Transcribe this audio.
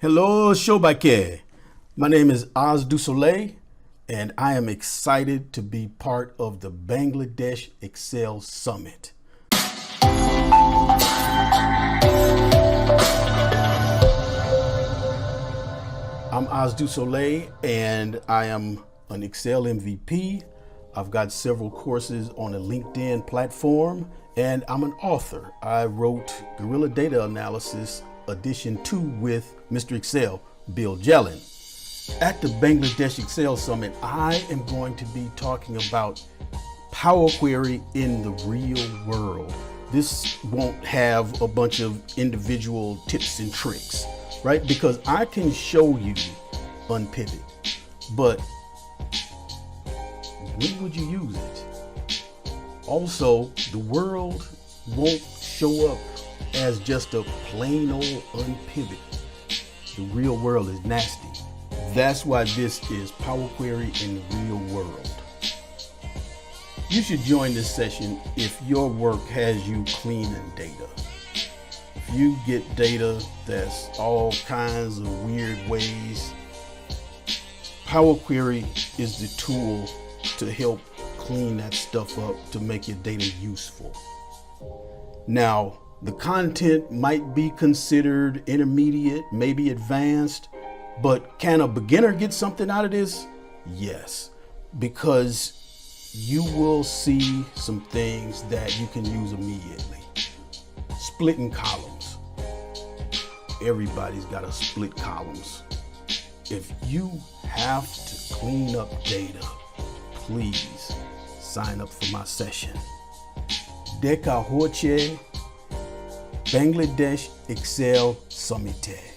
Hello, 𝐿𝐫𝒂𝒏𝒈𝒍𝒂𝒅. My name is Oz du Soleil, and I am excited to be part of the Bangladesh Excel Summit. I'm Oz du Soleil, and I am an Excel MVP. I've got several courses on a LinkedIn platform, and I'm an author. I wrote Guerrilla Data Analysis Edition 2 with Mr. Excel, Bill Jelen. At the Bangladesh Excel Summit, I am going to be talking about Power Query in the real world. This won't have a bunch of individual tips and tricks, right? Because I can show you 𝑢npivot, but when would you use it? Also, the world won't show up as just a plain old 𝑢npivot. The real world is nasty. That's why this is Power Query in the real world. You should join this session if your work has you cleaning data. If you get data that's all kinds of weird ways, Power Query is the tool to help clean that stuff up to make your data useful. Now, the content might be considered intermediate, maybe advanced, but can a beginner get something out of this? Yes, because you will see some things that you can use immediately. Splitting columns. Everybody's got to split columns. If you have to clean up data, please sign up for my session. 𝐒𝐫𝒂𝒏𝒈𝒍𝒂𝒅𝒆𝒔𝒉 Bangladesh Excel Summit.